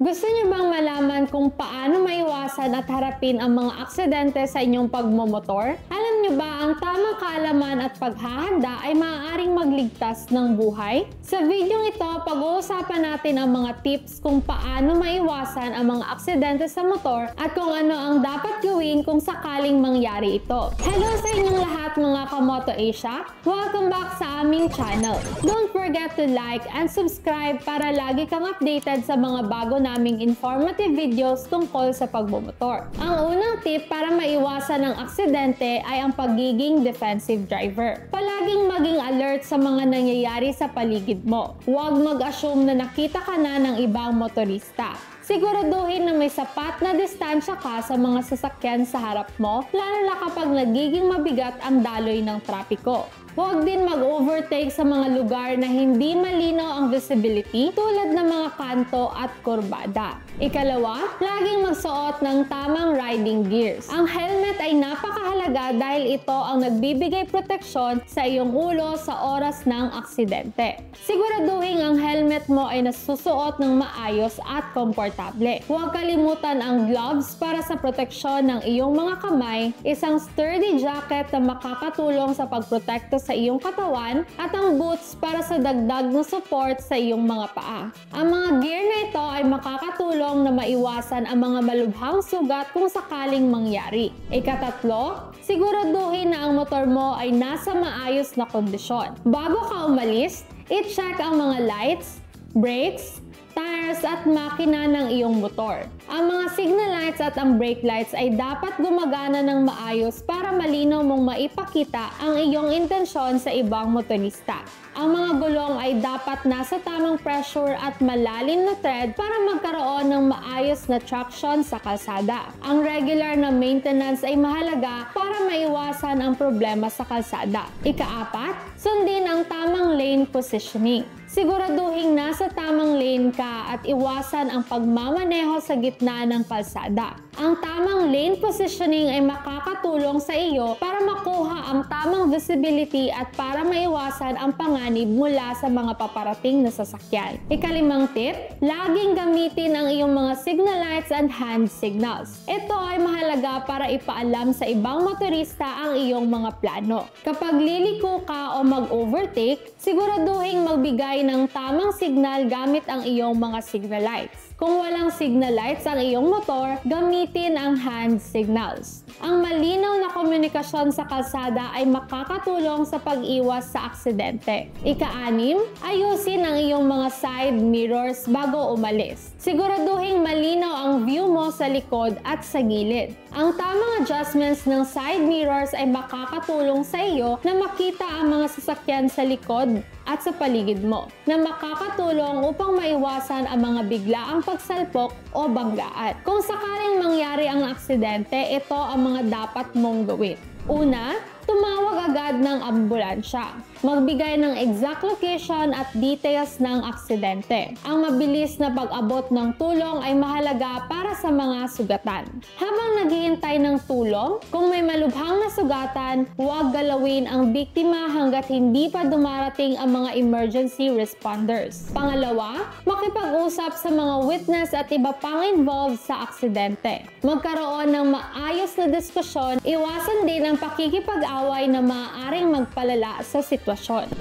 Gusto niyo bang malaman kung paano maiwasan at harapin ang mga aksidente sa inyong pagmomotor? Alam niyo ba ang tamang kaalaman at paghahanda ay maaaring magligtas ng buhay? Sa video ito, pag-uusapan natin ang mga tips kung paano maiwasan ang mga aksidente sa motor at kung ano ang dapat gawin kung sakaling mangyari ito. Hello sa inyong lahat mga Kamoto Asia! Welcome back sa aming channel. Don't forget to like and subscribe para lagi kang updated sa mga bago naming informative videos tungkol sa pagbomotor. Ang unang tip para maiwasan ang aksidente ay ang pagiging defensive driver. Palaging maging alert sa mga nangyayari sa paligid mo. Huwag mag-assume na nakita ka na ng ibang motorista. Siguraduhin na may sapat na distansya ka sa mga sasakyan sa harap mo, lalo na kapag nagiging mabigat ang daloy ng trapiko. Huwag din mag-overtake sa mga lugar na hindi malinaw ang visibility tulad ng mga kanto at kurbada. Ikalawa, laging magsuot ng tamang riding gears. Ang helmet ay napakahalaga dahil ito ang nagbibigay proteksyon sa iyong ulo sa oras ng aksidente. Siguraduhin ang helmet mo ay nasusuot ng maayos at komportable. Huwag kalimutan ang gloves para sa proteksyon ng iyong mga kamay, isang sturdy jacket na makakatulong sa pagprotekto sa iyong katawan at ang boots para sa dagdag na support sa iyong mga paa. Ang mga gear na ito ay makakatulong na maiwasan ang mga malubhang sugat kung sakaling mangyari. Ikatatlo, siguraduhin na ang motor mo ay nasa maayos na kondisyon. Bago ka umalis, i-check ang mga lights, brakes, tires at makina ng iyong motor. Ang mga signal lights at ang brake lights ay dapat gumagana ng maayos para malinaw mong maipakita ang iyong intensyon sa ibang motorista. Ang mga gulong ay dapat nasa tamang pressure at malalim na tread para magkaroon ng maayos na traction sa kalsada. Ang regular na maintenance ay mahalaga para maiwasan ang problema sa kalsada. Ikaapat, sundin ang tamang lane positioning. Siguraduhin nasa tamang lane ka at iwasan ang pagmamaneho sa gitna ng kalsada. Ang tamang lane positioning ay makakatulong sa iyo para makuha ang tamang visibility at para maiwasan ang panganib mula sa mga paparating na sasakyan. Ikalimang tip, laging gamitin ang iyong mga signal lights and hand signals. Ito ay mahalaga para ipaalam sa ibang motorista ang iyong mga plano. Kapag liliko ka o mag-overtake, siguraduhin magbigay ng tamang signal gamit ang iyong mga signal lights. Kung walang signal lights ang iyong motor, gamitin ang hand signals. Ang malinaw na komunikasyon sa kalsada ay makakatulong sa pag-iwas sa aksidente. Ika-anim, ayusin ang iyong mga side mirrors bago umalis. Siguraduhin malinaw ang view mo sa likod at sa gilid. Ang tamang adjustments ng side mirrors ay makakatulong sa iyo na makita ang mga sasakyan sa likod at sa paligid mo, na makakatulong upang maiwasan ang mga biglaang pagsalpok o banggaan. Kung sakaling mangyari ang aksidente, ito ang mga dapat mong gawin. Una, tumawag agad ng ambulansya. Magbigay ng exact location at details ng aksidente. Ang mabilis na pag-abot ng tulong ay mahalaga para sa mga sugatan. Habang naghihintay ng tulong, kung may malubhang na sugatan, huwag galawin ang biktima hanggat hindi pa dumarating ang mga emergency responders. Pangalawa, makipag-usap sa mga witness at iba pang involved sa aksidente. Magkaroon ng maayos na diskusyon, iwasan din ang pakikipag-away na maaaring magpalala sa sitwasyon.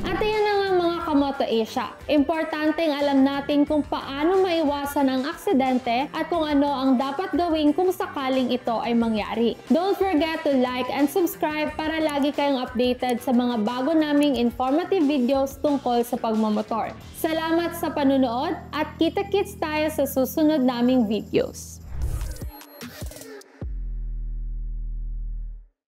At iyan na nga mga Kamoto Asia. Importanteng alam natin kung paano maiwasan ang aksidente at kung ano ang dapat gawin kung sakaling ito ay mangyari. Don't forget to like and subscribe para lagi kayong updated sa mga bago naming informative videos tungkol sa pagmamotor. Salamat sa panunood at kita-kits tayo sa susunod naming videos.